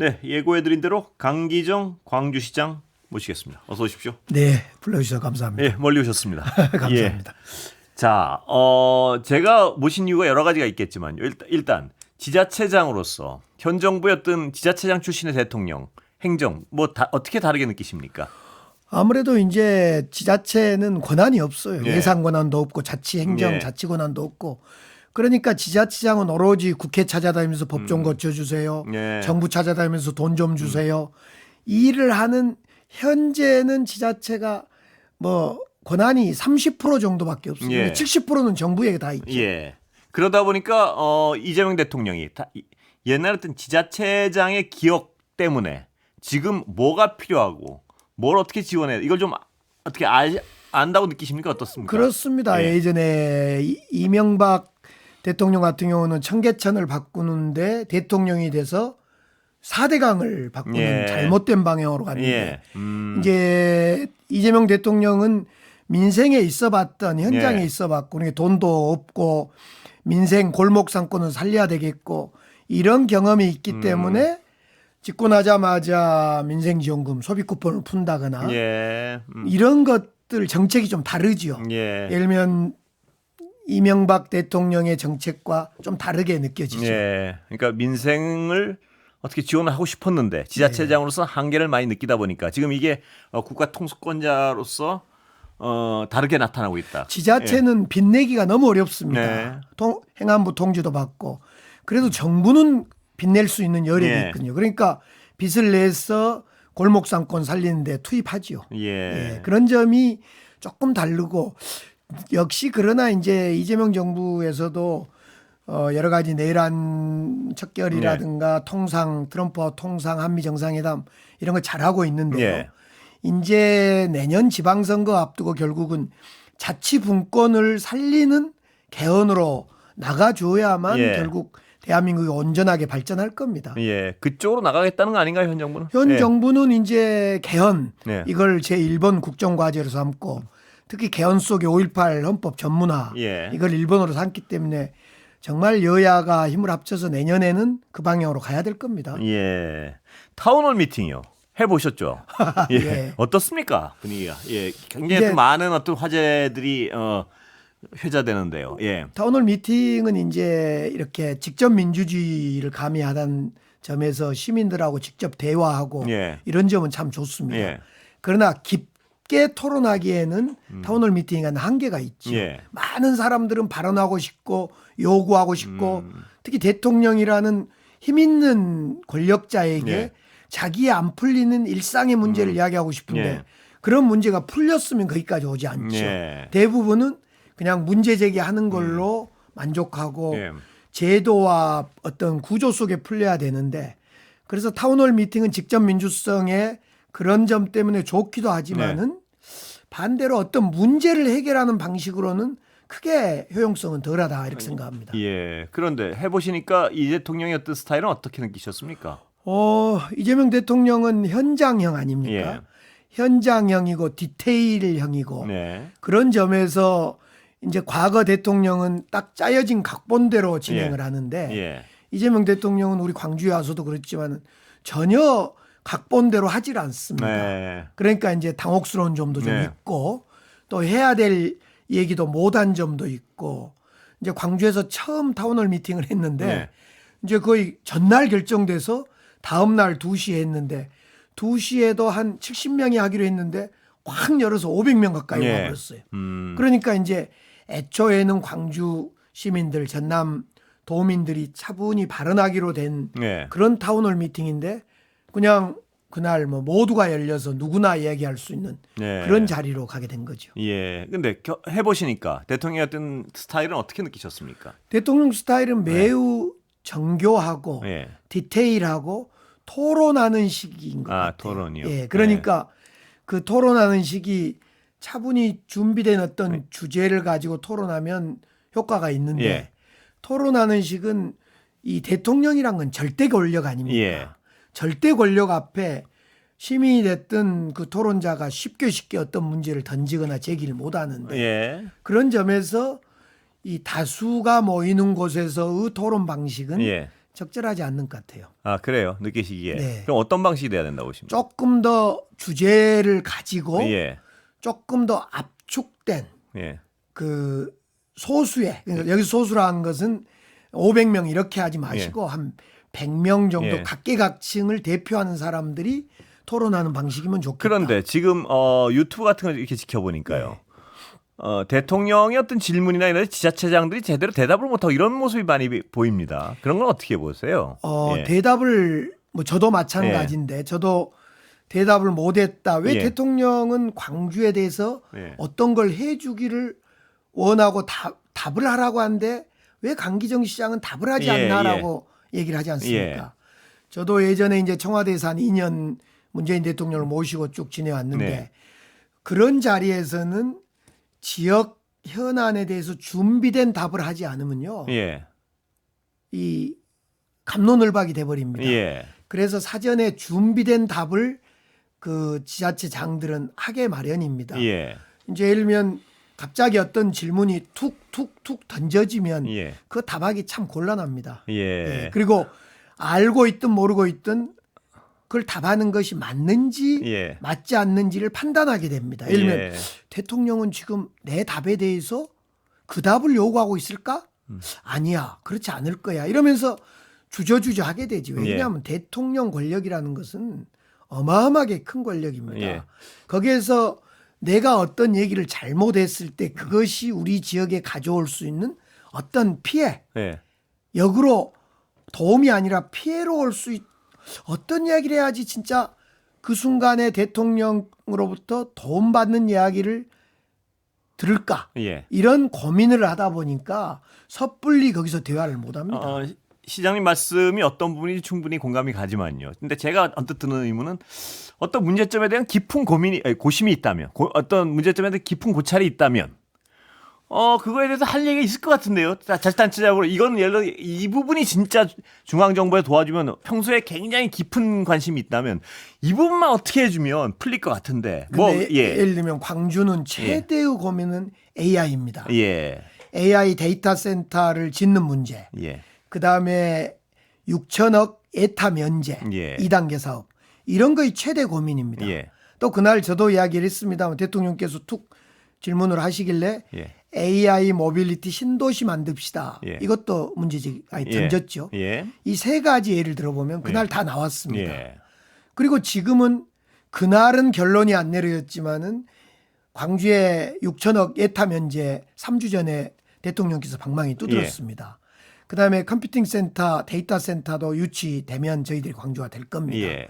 네, 예고해드린 대로 강기정 광주시장 모시겠습니다. 어서 오십시오. 네, 불러주셔서 감사합니다. 예, 멀리 오셨습니다. 감사합니다. 예. 자, 제가 모신 이유가 여러 가지가 있겠지만 일단 지자체장으로서 현 정부의 어떤 지자체장 출신의 대통령 행정 어떻게 다르게 느끼십니까? 아무래도 이제 지자체는 권한이 없어요. 예. 예산 권한도 없고 자치행정, 예. 자치 권한도 없고. 그러니까 지자체장은 오로지 국회 찾아다니면서 법 좀 고쳐주세요. 예. 정부 찾아다니면서 돈 좀 주세요. 이 일을 하는 현재는 지자체가 뭐 권한이 30% 정도밖에 없어요. 예. 70%는 정부에게 다 있죠. 예. 그러다 보니까 이재명 대통령이 옛날 어떤 지자체장의 기억 때문에 지금 뭐가 필요하고 뭘 어떻게 지원해 이걸 좀 어떻게 안다고 느끼십니까? 어떻습니까? 그렇습니다. 예. 예전에 이명박 대통령 같은 경우는 청계천을 바꾸는데 대통령이 돼서 4대강을 바꾸는 예. 잘못된 방향으로 갔는데 예. 이제 이재명 대통령은 민생에 있어봤던 현장에 예. 있어봤고 그러니까 돈도 없고 민생 골목 상권은 살려야 되겠고 이런 경험이 있기 때문에 집고 나자마자 민생지원금 소비 쿠폰을 푼다거나 예. 이런 것들 정책이 좀 다르죠. 예. 예를 들면 이명박 대통령의 정책과 좀 다르게 느껴지죠. 예. 그러니까 민생을 어떻게 지원을 하고 싶었는데 지자체장으로서 한계를 많이 느끼다 보니까 지금 이게 국가 통수권자로서 다르게 나타나고 있다. 지자체는 빚내기가 너무 어렵습니다. 네. 행안부 통지도 받고 그래도 정부는 빚낼 수 있는 여력이 예. 있거든요. 그러니까 빚을 내서 골목상권 살리는데 투입하지요. 예. 예, 그런 점이 조금 다르고 역시 그러나 이제 이재명 정부에서도 여러 가지 내란 척결이라든가 통상 트럼프와 통상 한미 정상회담 이런 거 잘하고 있는데요. 예. 이제 내년 지방선거 앞두고 결국은 자치분권을 살리는 개헌으로 나가줘야만 예. 결국 대한민국이 온전하게 발전할 겁니다. 예. 그쪽으로 나가겠다는 거 아닌가요, 현 정부는? 현 예. 정부는 이제 개헌 네. 이걸 제1번 국정과제로 삼고 특히 개헌 속에 5.18 헌법 전문화 예. 이걸 1번으로 삼기 때문에 정말 여야가 힘을 합쳐서 내년에는 그 방향으로 가야 될 겁니다. 예. 타운홀 미팅이요. 해보셨죠? 예. 예. 어떻습니까? 분위기가. 예. 굉장히 이제- 또 많은 어떤 화제들이 회자되는데요. 예. 타운홀 미팅은 이제 이렇게 직접 민주주의를 가미하다는 점에서 시민들하고 직접 대화하고 예. 이런 점은 참 좋습니다. 예. 그러나 깊게 토론하기에는 타운홀 미팅에는 한계가 있죠. 예. 많은 사람들은 발언하고 싶고 요구하고 싶고 특히 대통령이라는 힘 있는 권력자에게 예. 자기의 안 풀리는 일상의 문제를 이야기하고 싶은데 예. 그런 문제가 풀렸으면 거기까지 오지 않죠. 예. 대부분은 그냥 문제 제기하는 걸로 만족하고 예. 제도와 어떤 구조 속에 풀려야 되는데 그래서 타운홀 미팅은 직접 민주성의 그런 점 때문에 좋기도 하지만은 반대로 어떤 문제를 해결하는 방식으로는 크게 효용성은 덜하다 이렇게 생각합니다. 예. 그런데 해보시니까 이 대통령의 어떤 스타일은 어떻게 느끼셨습니까? 이재명 대통령은 현장형 아닙니까? 예. 현장형이고 디테일형이고 네. 그런 점에서 이제 과거 대통령은 딱 짜여진 각본대로 진행을 예. 하는데 예. 이재명 대통령은 우리 광주에 와서도 그렇지만 전혀 각본대로 하질 않습니다. 네. 그러니까 이제 당혹스러운 점도 좀 네. 있고 또 해야 될 얘기도 못한 점도 있고 이제 광주에서 처음 타운홀 미팅을 했는데 네. 이제 거의 전날 결정돼서 다음 날 2시에 했는데 2시에도 한 70명이 하기로 했는데 확 열어서 500명 가까이 예. 와버렸어요. 음. 그러니까 이제 애초에는 광주 시민들 전남 도민들이 차분히 발언하기로 된 예. 그런 타운홀 미팅인데 그냥 그날 뭐 모두가 열려서 누구나 이야기할 수 있는 예. 그런 자리로 가게 된 거죠. 예. 근데 해보시니까 대통령의 어떤 스타일은 어떻게 느끼셨습니까? 대통령 스타일은 매우 정교하고 예. 디테일하고 토론하는 식인 것 같아요. 토론이요. 예, 그러니까 그 토론하는 식이 차분히 준비된 어떤 주제를 가지고 토론하면 효과가 있는데 예. 토론하는 식은 이 대통령이란 건 절대 권력 아닙니까? 예. 절대 권력 앞에 시민이 됐든 그 토론자가 쉽게 어떤 문제를 던지거나 제기를 못 하는데 예. 그런 점에서 이 다수가 모이는 곳에서의 토론 방식은 예. 적절하지 않는 것 같아요. 아 그래요. 느끼시기에. 네. 그럼 어떤 방식이 돼야 된다고 보십니까? 조금 더 주제를 가지고 예. 조금 더 압축된 예. 그 소수의 그러니까 여기 소수라는 것은 500명 이렇게 하지 마시고 한 100명 정도 예. 각계각층을 대표하는 사람들이 토론하는 방식이면 좋겠다. 그런데 지금 유튜브 같은 걸 이렇게 지켜보니까요. 대통령의 어떤 질문이나 이런 지자체장들이 제대로 대답을 못하고 이런 모습이 많이 보입니다. 그런 건 어떻게 보세요? 예. 대답을 뭐 저도 마찬가지인데 저도 대답을 못했다. 왜 예. 대통령은 광주에 대해서 예. 어떤 걸 해주기를 원하고 답을 하라고 하는데 왜 강기정 시장은 답을 하지 예, 않나라고 얘기를 하지 않습니까? 저도 예전에 이제 청와대에서 한 2년 문재인 대통령을 모시고 쭉 지내왔는데 네. 그런 자리에서는 지역 현안에 대해서 준비된 답을 하지 않으면요. 예. 이 갑론을박이 돼버립니다. 예. 그래서 사전에 준비된 답을 그 지자체장들은 하게 마련입니다. 예. 이제 예를 들면 갑자기 어떤 질문이 툭툭툭 던져지면 예. 그 답하기 참 곤란합니다. 예. 그리고 알고 있든 모르고 있든 그걸 답하는 것이 맞는지 예. 맞지 않는지를 판단하게 됩니다. 예를 들면 예. 대통령은 지금 내 답에 대해서 그 답을 요구하고 있을까? 아니야. 그렇지 않을 거야. 이러면서 주저주저 하게 되지. 왜냐하면 대통령 권력이라는 것은 어마어마하게 큰 권력입니다. 예. 거기에서 내가 어떤 얘기를 잘못했을 때 그것이 우리 지역에 가져올 수 있는 어떤 피해, 예. 역으로 도움이 아니라 피해로 올 수 어떤 이야기를 해야지 진짜 그 순간에 대통령으로부터 도움받는 이야기를 들을까? 예. 이런 고민을 하다 보니까 섭불리 거기서 대화를 못 합니다. 시장님 말씀이 어떤 부분이 충분히 공감이 가지만요. 근데 제가 언뜻 드는 의문은 어떤 문제점에 대한 깊은 고심이 있다면, 어떤 문제점에 대한 깊은 고찰이 있다면, 그거에 대해서 할 얘기가 있을 것 같은데요. 자치단체적으로 이건 예를 들어 이 부분이 진짜 중앙 정부에 도와주면 평소에 굉장히 깊은 관심이 있다면 이 부분만 어떻게 해주면 풀릴 것 같은데. 예를 들면 광주는 최대의 고민은 AI입니다. 예. AI 데이터 센터를 짓는 문제. 예. 그 다음에 6천억 에타 면제, 예. 2단계 사업. 이런 거의 최대 고민입니다. 예. 또 그날 저도 이야기를 했습니다만 대통령께서 툭 질문을 하시길래 예. AI 모빌리티 신도시 만듭시다. 예. 이것도 문제지 던졌죠. 예. 이 세 가지 예를 들어보면 그날 다 나왔습니다. 예. 그리고 지금은 그날은 결론이 안 내려졌지만은 광주에 6천억 에타 면제 3주 전에 대통령께서 방망이 두드렸습니다. 그다음에 컴퓨팅 센터, 데이터 센터도 유치되면 저희들이 광주가 될 겁니다. 예.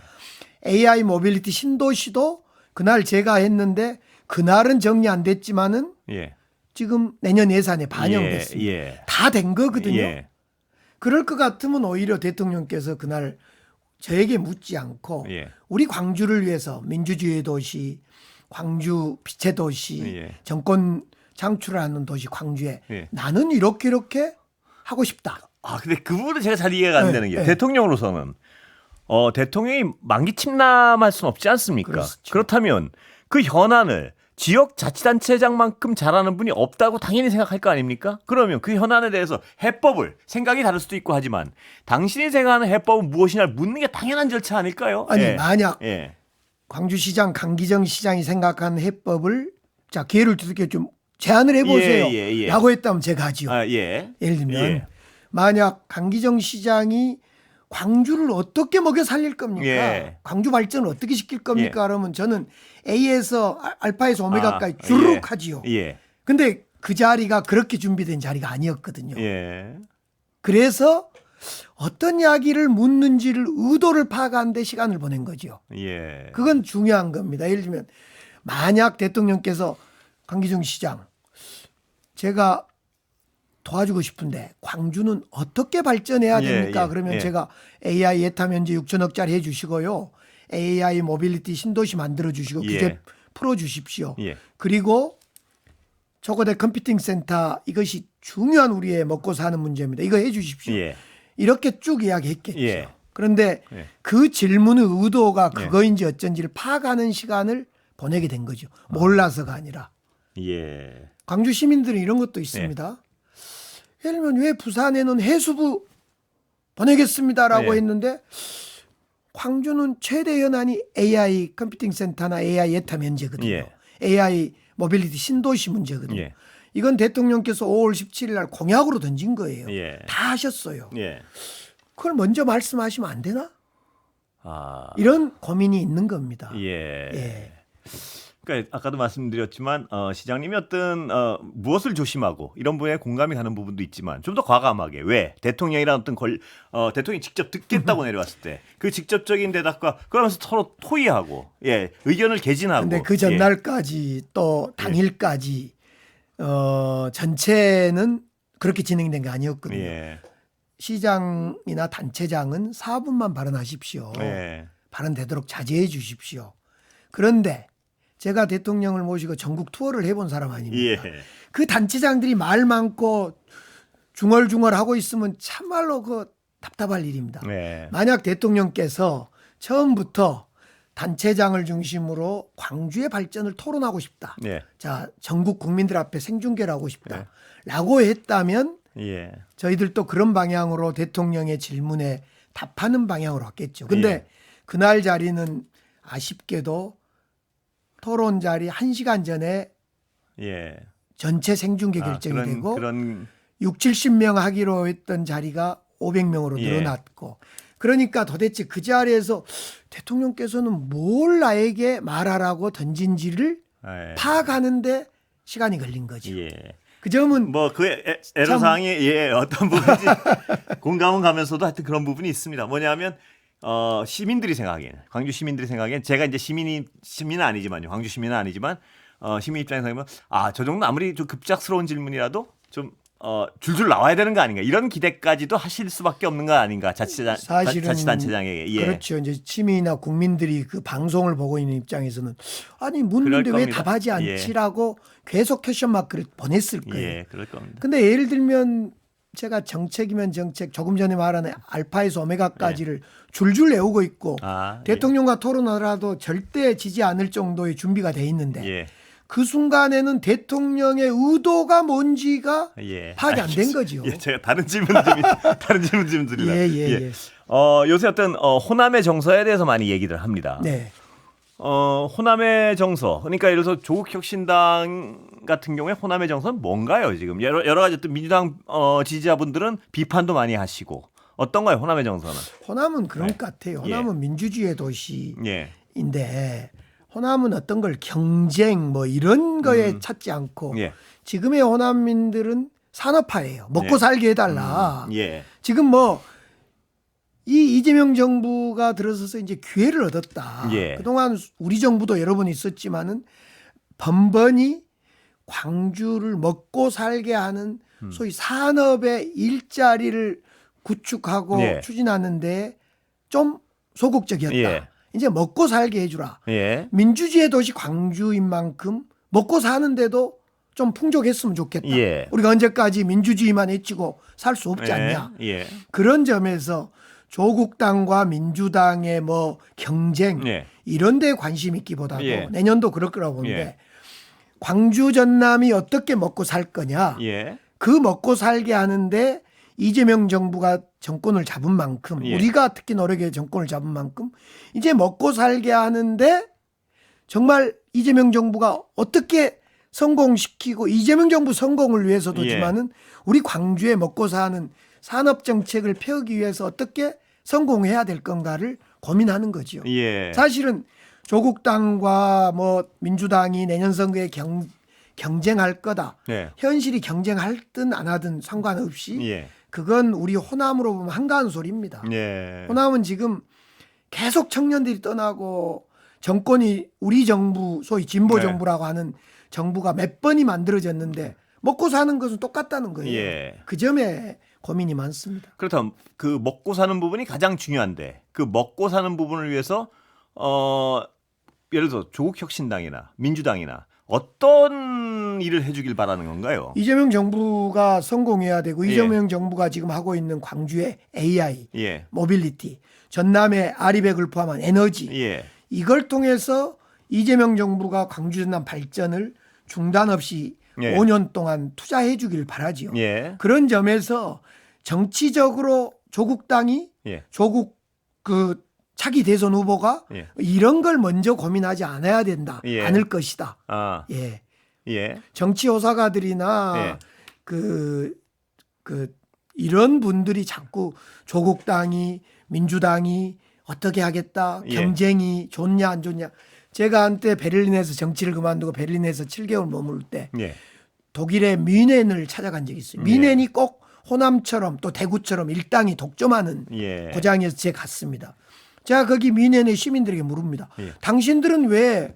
AI 모빌리티 신도시도 그날 제가 했는데 그날은 정리 안 됐지만은 예. 지금 내년 예산에 반영됐습니다. 예. 다 된 거거든요. 예. 그럴 것 같으면 오히려 대통령께서 그날 저에게 묻지 않고 예. 우리 광주를 위해서 민주주의의 도시, 광주 빛의 도시, 예. 정권 창출을 하는 도시 광주에 예. 나는 이렇게 하고 싶다. 근데 그 부분은 제가 잘 이해가 안 네, 되는 게 네. 대통령으로서는 대통령이 만기 침남할 수는 없지 않습니까? 그렇죠. 그렇다면 그 현안을 지역 자치단체장만큼 잘하는 분이 없다고 당연히 생각할 거 아닙니까? 그러면 그 현안에 대해서 해법을 생각이 다를 수도 있고 하지만 당신이 생각하는 해법은 무엇이냐를 묻는 게 당연한 절차 아닐까요? 아니 만약 예. 광주시장 강기정 시장이 생각한 해법을 자 기회를 두들겨 좀 제안을 해보세요. 예. 라고 했다면 제가 하지요. 예. 예를 들면 예. 만약 강기정 시장이 광주를 어떻게 먹여 살릴 겁니까? 예. 광주 발전을 어떻게 시킬 겁니까? 그러면 저는 A에서 알파에서 오메가까지 아, 주르륵 예. 하지요. 예. 근데 그 자리가 그렇게 준비된 자리가 아니었거든요. 예. 그래서 어떤 이야기를 묻는지를 의도를 파악하는 데 시간을 보낸 거죠. 예. 그건 중요한 겁니다. 예를 들면 만약 대통령께서 강기정 시장 제가 도와주고 싶은데 광주는 어떻게 발전해야 됩니까? 그러면 제가 AI 예타 면제 6천억짜리 해주시고요. AI 모빌리티 신도시 만들어주시고 규제 풀어주십시오. 그리고 초거대 컴퓨팅 센터 이것이 중요한 우리의 먹고 사는 문제입니다. 이거 해주십시오. 이렇게 쭉 이야기했겠죠. 그런데 그 질문의 의도가 그거인지 어쩐지를 파악하는 시간을 보내게 된 거죠. 몰라서가 아니라. 광주 시민들은 이런 것도 있습니다. 예를 들면 왜 부산에는 해수부 보내겠습니다라고 예. 했는데 광주는 최대 현안이 AI 컴퓨팅 센터나 AI 예타 면제거든요. 예. AI 모빌리티 신도시 문제거든요. 예. 이건 대통령께서 5월 17일 날 공약으로 던진 거예요. 예. 다 하셨어요. 예. 그걸 먼저 말씀하시면 안 되나? 아. 이런 고민이 있는 겁니다. 예. 예. 그러니까 아까도 말씀드렸지만 시장님이 어떤 무엇을 조심하고 이런 부분에 공감이 가는 부분도 있지만 좀 더 과감하게 왜 대통령이란 어떤 대통령이 직접 듣겠다고 내려왔을 때 그 직접적인 대답과 그러면서 서로 토의하고 예 의견을 개진하고 근데 그 전날까지 또 당일까지 전체는 그렇게 진행된 게 아니었거든요. 예. 시장이나 단체장은 4분만 발언하십시오. 예. 발언되도록 자제해 주십시오. 그런데 제가 대통령을 모시고 전국 투어를 해본 사람 아닙니까? 예. 그 단체장들이 말 많고 중얼중얼 하고 있으면 참말로 그 답답할 일입니다. 예. 만약 대통령께서 처음부터 단체장을 중심으로 광주의 발전을 토론하고 싶다. 예. 자, 전국 국민들 앞에 생중계를 하고 싶다. 네. 라고 했다면 예. 저희들도 그런 방향으로 대통령의 질문에 답하는 방향으로 왔겠죠. 근데 예. 그날 자리는 아쉽게도 토론 자리 1시간 전에 예. 전체 생중계 결정이 되고 그런 6, 70명 하기로 했던 자리가 500명으로 예. 늘어났고 그러니까 도대체 그 자리에서 대통령께서는 뭘 나에게 말하라고 던진지를 예. 파악하는데 시간이 걸린 거죠. 예. 그 점은 뭐 그 애로사항이 예 어떤 부분인지 공감은 가면서도 하여튼 그런 부분이 있습니다. 뭐냐면 시민들이 생각하기에는 광주 시민들이 생각하기에는 제가 이제 시민은 아니지만요. 광주 시민은 아니지만 시민 입장에서 보면 저 정도 아무리 좀 급작스러운 질문이라도 좀 줄줄 나와야 되는 거 아닌가 이런 기대까지도 하실 수밖에 없는 거 아닌가 사실은 자치단체장에게 예. 그렇죠. 이제 시민이나 국민들이 그 방송을 보고 있는 입장에서는 아니 묻는데 그럴 왜 겁니다. 답하지 않지라고 계속 퀘션 마크를 보냈을 거예요. 예, 그럴 겁니다. 근데 예를 들면 제가 정책이면 정책 조금 전에 말한 알파에서 오메가까지를 줄줄 외우고 있고 대통령과 토론하더라도 절대 지지 않을 정도의 준비가 돼 있는데 예. 그 순간에는 대통령의 의도가 뭔지가 예. 파악이 안 된 거죠. 예, 제가 다른 질문 좀 드리려. 예. 요새 어떤 호남의 정서에 대해서 많이 얘기를 합니다. 네. 호남의 정서. 그러니까 예를 들어서 조국혁신당 같은 경우에 호남의 정서는 뭔가요? 지금 여러 가지 또 민주당 지지자분들은 비판도 많이 하시고 어떤가요? 호남의 정서는? 호남은 그런 네. 것 같아요. 호남은 민주주의의 도시인데 예. 호남은 어떤 걸 경쟁 뭐 이런 거에 찾지 않고 예. 지금의 호남민들은 산업화예요. 먹고 살게 해달라. 예. 지금 뭐 이 이재명 정부가 들어서서 이제 기회를 얻었다. 예. 그동안 우리 정부도 여러 번 있었지만은 번번이 광주를 먹고 살게 하는 소위 산업의 일자리를 구축하고 예. 추진하는데 좀 소극적이었다. 예. 이제 먹고 살게 해주라. 예. 민주주의 도시 광주인 만큼 먹고 사는데도 좀 풍족했으면 좋겠다. 예. 우리가 언제까지 민주주의만 외치고 살 수 없지 않냐. 예. 그런 점에서 조국당과 민주당의 뭐 경쟁 예. 이런 데 관심 있기보다도 예. 내년도 그럴 거라고 보는데 예. 광주 전남이 어떻게 먹고 살 거냐. 예. 그 먹고 살게 하는데 이재명 정부가 정권을 잡은 만큼 예. 우리가 특히 노력의 정권을 잡은 만큼 이제 먹고 살게 하는데 정말 이재명 정부가 어떻게 성공시키고 이재명 정부 성공을 위해서도지만은 우리 광주에 먹고 사는 산업 정책을 펴기 위해서 어떻게 성공해야 될 건가를 고민하는 거죠. 예. 사실은 조국당과 뭐 민주당이 내년 선거에 경쟁할 거다. 예. 현실이 경쟁하든 안 하든 상관없이 예. 그건 우리 호남으로 보면 한가한 소리입니다. 예. 호남은 지금 계속 청년들이 떠나고 정권이 우리 정부 소위 진보 네. 정부라고 하는 정부가 몇 번이 만들어졌는데 먹고 사는 것은 똑같다는 거예요. 예. 그 점에 고민이 많습니다. 그렇다면 그 먹고 사는 부분이 가장 중요한데 그 먹고 사는 부분을 위해서 예를 들어 조국혁신당이나 민주당이나 어떤 일을 해주길 바라는 건가요? 이재명 정부가 성공해야 되고 예. 이재명 정부가 지금 하고 있는 광주의 AI, 예. 모빌리티, 전남의 아리백을 포함한 에너지 예. 이걸 통해서 이재명 정부가 광주 전남 발전을 중단 없이 예. 5년 동안 투자해 주길 바라지요. 예. 그런 점에서 정치적으로 조국당이 예. 조국 그 차기 대선 후보가 예. 이런 걸 먼저 고민하지 않아야 된다. 예. 않을 것이다. 아, 예. 예. 정치 호사가들이나 예. 그 이런 분들이 자꾸 조국당이 민주당이 어떻게 하겠다. 예. 경쟁이 좋냐 안 좋냐. 제가 한때 베를린에서 정치를 그만두고 베를린에서 7개월 머물 때 예. 독일의 뮌헨을 찾아간 적이 있어요. 뮌헨이 꼭 호남처럼 또 대구처럼 일당이 독점하는 예. 고장에서 제가 갔습니다. 제가 거기 뮌헨의 시민들에게 물습니다. 예. 당신들은 왜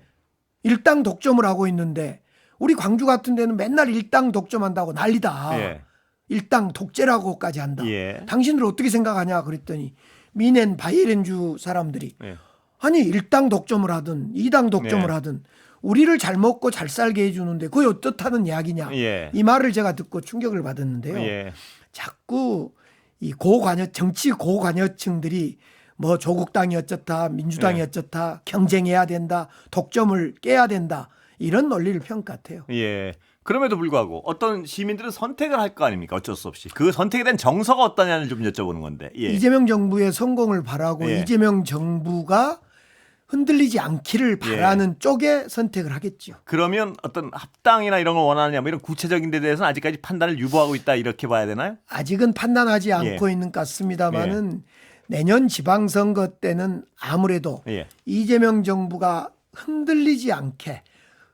일당 독점을 하고 있는데 우리 광주 같은 데는 맨날 일당 독점한다고 난리다. 예. 일당 독재라고까지 한다. 예. 당신들 어떻게 생각하냐 그랬더니 뮌헨 바이에른주 사람들이 예. 아니 일당 독점을 하든 이당 독점을 네. 하든 우리를 잘 먹고 잘 살게 해주는데 그게 어떻다는 이야기냐. 예. 이 말을 제가 듣고 충격을 받았는데요. 예. 자꾸 이 정치 고관여층들이 뭐 조국당이 어쩌다 민주당이 예. 어쩌다 경쟁해야 된다 독점을 깨야 된다 이런 논리를 편 같아요. 예. 그럼에도 불구하고 어떤 시민들은 선택을 할 거 아닙니까? 어쩔 수 없이. 그 선택에 대한 정서가 어떠냐를 좀 여쭤보는 건데. 예. 이재명 정부의 성공을 바라고 예. 이재명 정부가 흔들리지 않기를 바라는 쪽에 선택을 하겠죠. 그러면 어떤 합당이나 이런 걸 원하느냐 뭐 이런 구체적인 데 대해서는 아직까지 판단을 유보하고 있다 이렇게 봐야 되나요? 아직은 판단하지 않고 있는 것 같습니다만은 내년 지방선거 때는 아무래도 예. 이재명 정부가 흔들리지 않게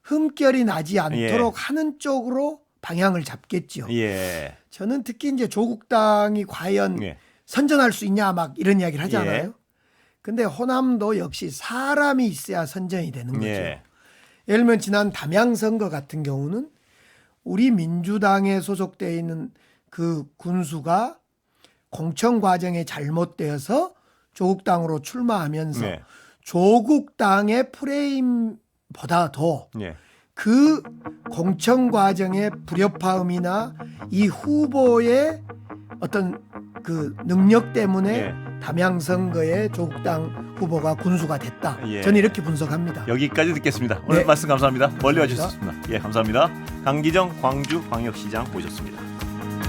흠결이 나지 않도록 하는 쪽으로 방향을 잡겠죠. 예. 저는 특히 이제 조국당이 과연 예. 선전할 수 있냐 막 이런 이야기를 하잖아요. 예. 근데 호남도 역시 사람이 있어야 선전이 되는 거죠. 예. 예를 들면 지난 담양 선거 같은 경우는 우리 민주당에 소속되어 있는 그 군수가 공천 과정에 잘못되어서 조국당으로 출마하면서 네. 조국당의 프레임보다도 예. 그 공천 과정의 불협화음이나 이 후보의 어떤 그 능력 때문에 예. 담양 선거에 조국당 후보가 군수가 됐다. 예. 저는 이렇게 분석합니다. 여기까지 듣겠습니다. 오늘 네. 말씀 감사합니다. 멀리 와주셨습니다. 예, 감사합니다. 강기정 광주광역시장 모셨습니다.